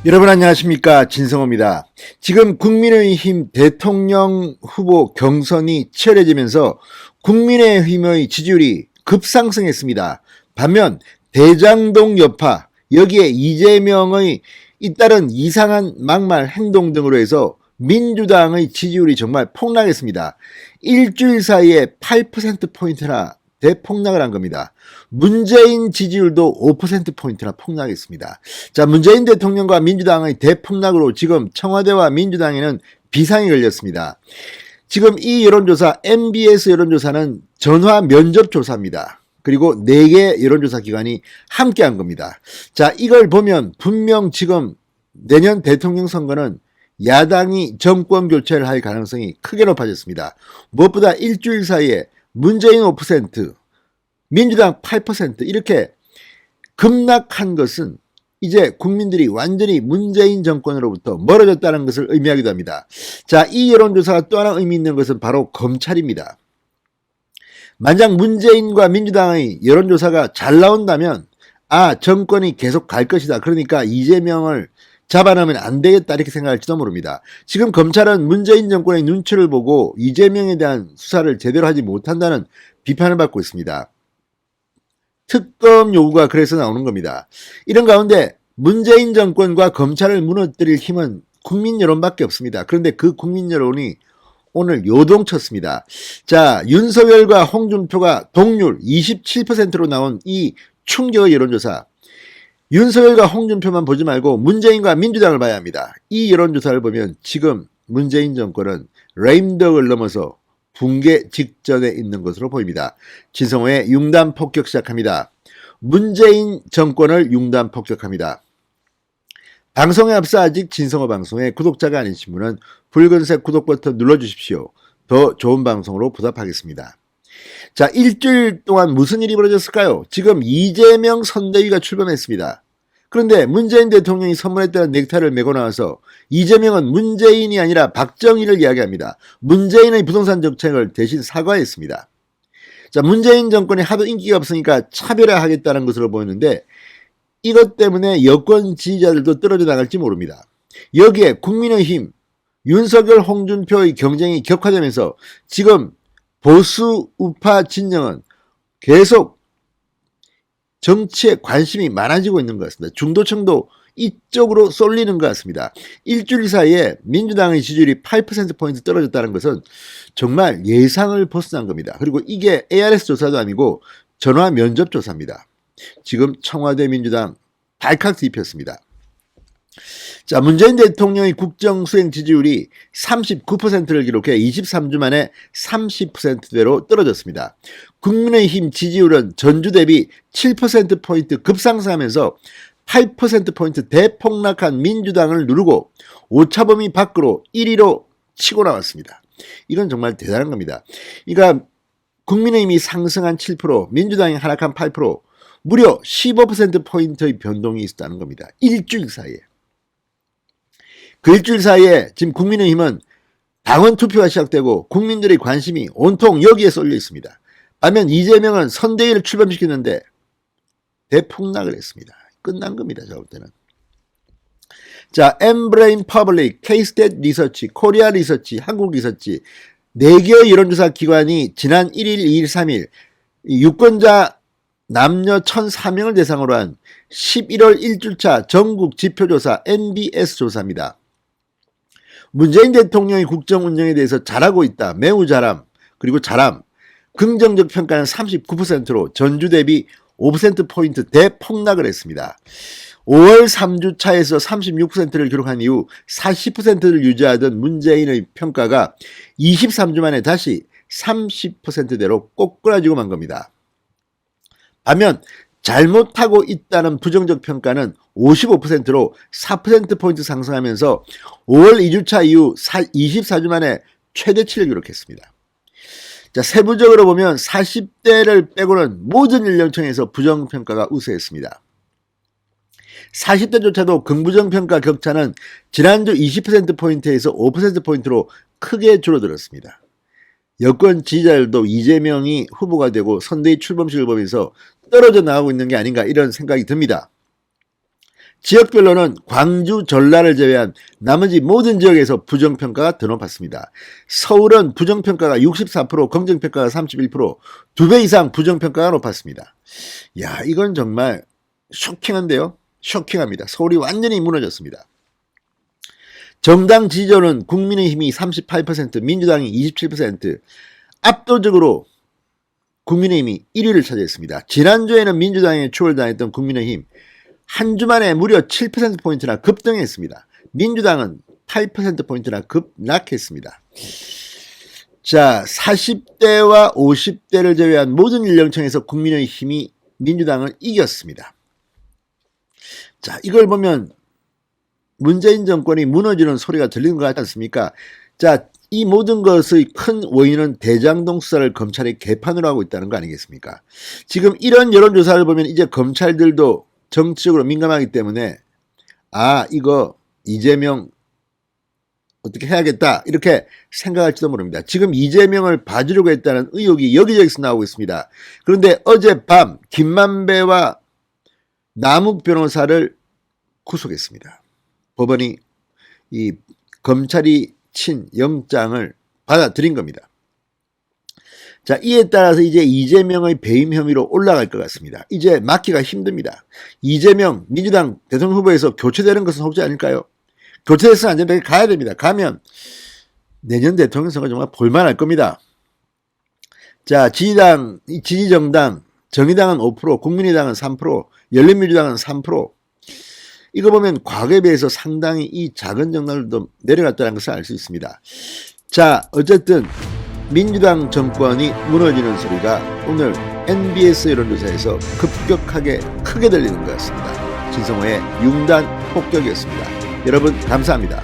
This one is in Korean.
여러분 안녕하십니까, 진성호입니다. 지금 국민의힘 대통령 후보 경선이 치열해지면서 국민의힘의 지지율이 급상승했습니다. 반면 대장동 여파, 여기에 이재명의 잇따른 이상한 막말 행동 등으로 해서 민주당의 지지율이 정말 폭락했습니다. 일주일 사이에 8%포인트나 대폭락을 한 겁니다. 문재인 지지율도 5%포인트나 폭락했습니다. 자, 문재인 대통령과 민주당의 대폭락으로 지금 청와대와 민주당에는 비상이 걸렸습니다. 지금 이 여론조사, MBS 여론조사는 전화 면접 조사입니다. 그리고 4개 여론조사 기관이 함께 한 겁니다. 자, 이걸 보면 분명 지금 내년 대통령 선거는 야당이 정권 교체를 할 가능성이 크게 높아졌습니다. 무엇보다 일주일 사이에 문재인 5%, 민주당 8% 이렇게 급락한 것은 이제 국민들이 완전히 문재인 정권으로부터 멀어졌다는 것을 의미하기도 합니다. 자, 이 여론조사가 또 하나 의미 있는 것은 바로 검찰입니다. 만약 문재인과 민주당의 여론조사가 잘 나온다면 정권이 계속 갈 것이다. 그러니까 이재명을 잡아내면 안 되겠다 이렇게 생각할지도 모릅니다. 지금 검찰은 문재인 정권의 눈치를 보고 이재명에 대한 수사를 제대로 하지 못한다는 비판을 받고 있습니다. 특검 요구가 그래서 나오는 겁니다. 이런 가운데 문재인 정권과 검찰을 무너뜨릴 힘은 국민 여론밖에 없습니다. 그런데 그 국민 여론이 오늘 요동쳤습니다. 자, 윤석열과 홍준표가 동률 27%로 나온 이 충격의 여론조사. 윤석열과 홍준표만 보지 말고 문재인과 민주당을 봐야 합니다. 이 여론조사를 보면 지금 문재인 정권은 레임덕을 넘어서 붕괴 직전에 있는 것으로 보입니다. 진성호의 융단 폭격 시작합니다. 문재인 정권을 융단 폭격합니다. 방송에 앞서 아직 진성호 방송의 구독자가 아니신 분은 붉은색 구독 버튼 눌러주십시오. 더 좋은 방송으로 보답하겠습니다. 자, 일주일 동안 무슨 일이 벌어졌을까요? 지금 이재명 선대위가 출범했습니다. 그런데 문재인 대통령이 선물했다는 넥타이를 메고 나와서 이재명은 문재인이 아니라 박정희를 이야기합니다. 문재인의 부동산 정책을 대신 사과했습니다. 자, 문재인 정권이 하도 인기가 없으니까 차별화하겠다는 것으로 보이는데 이것 때문에 여권 지지자들도 떨어져 나갈지 모릅니다. 여기에 국민의힘, 윤석열, 홍준표의 경쟁이 격화되면서 지금 보수 우파 진영은 계속 정치에 관심이 많아지고 있는 것 같습니다. 중도층도 이쪽으로 쏠리는 것 같습니다. 일주일 사이에 민주당의 지지율이 8%포인트 떨어졌다는 것은 정말 예상을 벗어난 겁니다. 그리고 이게 ARS 조사도 아니고 전화 면접 조사입니다. 지금 청와대 민주당 발칵 뒤집혔습니다. 자, 문재인 대통령의 국정수행 지지율이 39%를 기록해 23주 만에 30%대로 떨어졌습니다. 국민의힘 지지율은 전주 대비 7%포인트 급상승하면서 8%포인트 대폭락한 민주당을 누르고 오차범위 밖으로 1위로 치고 나왔습니다. 이건 정말 대단한 겁니다. 그러니까 국민의힘이 상승한 7%, 민주당이 하락한 8%, 무려 15%포인트의 변동이 있었다는 겁니다. 일주일 사이에. 그 일주일 사이에 지금 국민의힘은 당원 투표가 시작되고 국민들의 관심이 온통 여기에 쏠려 있습니다. 반면 이재명은 선대위를 출범시키는데 대폭락을 했습니다. 끝난 겁니다. 제가 볼 때는. 자, 엠브레인 퍼블릭, K-스탯 리서치, 코리아 리서치, 한국 리서치 4개의 여론조사 기관이 지난 1일, 2일, 3일 유권자 남녀 1,004명을 대상으로 한 11월 1주차 전국 지표조사 NBS 조사입니다. 문재인 대통령의 국정 운영에 대해서 잘하고 있다. 매우 잘함. 그리고 잘함. 긍정적 평가는 39%로 전주 대비 5%포인트 대폭락을 했습니다. 5월 3주차에서 36%를 기록한 이후 40%를 유지하던 문재인의 평가가 23주 만에 다시 30%대로 꼬꾸라지고 만 겁니다. 반면 잘못하고 있다는 부정적 평가는 55%로 4%포인트 상승하면서 5월 2주차 이후 24주 만에 최대치를 기록했습니다. 자, 세부적으로 보면 40대를 빼고는 모든 연령층에서 부정평가가 우세했습니다. 40대조차도 긍부정평가 격차는 지난주 20%포인트에서 5%포인트로 크게 줄어들었습니다. 여권 지지자들도 이재명이 후보가 되고 선대위 출범식을 보면서 떨어져 나가고 있는 게 아닌가 이런 생각이 듭니다. 지역별로는 광주, 전라를 제외한 나머지 모든 지역에서 부정평가가 더 높았습니다. 서울은 부정평가가 64%, 긍정평가가 31%, 2배 이상 부정평가가 높았습니다. 야, 이건 정말 쇼킹한데요. 쇼킹합니다. 서울이 완전히 무너졌습니다. 정당 지지율은 국민의힘이 38%, 민주당이 27%, 압도적으로 국민의힘이 1위를 차지했습니다. 지난주에는 민주당에 추월당했던 국민의힘 한 주 만에 무려 7%포인트나 급등했습니다. 민주당은 8%포인트나 급락했습니다. 자, 40대와 50대를 제외한 모든 연령층에서 국민의힘이 민주당을 이겼습니다. 자, 이걸 보면 문재인 정권이 무너지는 소리가 들리는 것 같지 않습니까? 자, 이 모든 것의 큰 원인은 대장동 수사를 검찰이 개판으로 하고 있다는 거 아니겠습니까? 지금 이런 여론조사를 보면 이제 검찰들도 정치적으로 민감하기 때문에 이거 이재명 어떻게 해야겠다 이렇게 생각할지도 모릅니다. 지금 이재명을 봐주려고 했다는 의혹이 여기저기서 나오고 있습니다. 그런데 어젯밤 김만배와 남욱 변호사를 구속했습니다. 법원이 이 검찰이 친 영장을 받아들인 겁니다. 자, 이에 따라서 이제 이재명의 배임 혐의로 올라갈 것 같습니다. 이제 막기가 힘듭니다. 이재명 민주당 대통령 후보에서 교체되는 것은 혹시 아닐까요? 교체돼서는 안 된다. 가야 됩니다. 가면 내년 대통령 선거 정말 볼만할 겁니다. 자, 지지정당, 정의당은 5%, 국민의당은 3%, 열린민주당은 3%. 이거 보면 과거에 비해서 상당히 이 작은 정당들도 내려갔다는 것을 알 수 있습니다. 자, 어쨌든 민주당 정권이 무너지는 소리가 오늘 NBS 여론조사에서 급격하게 크게 들리는 것 같습니다. 진성호의 융단 폭격이었습니다. 여러분 감사합니다.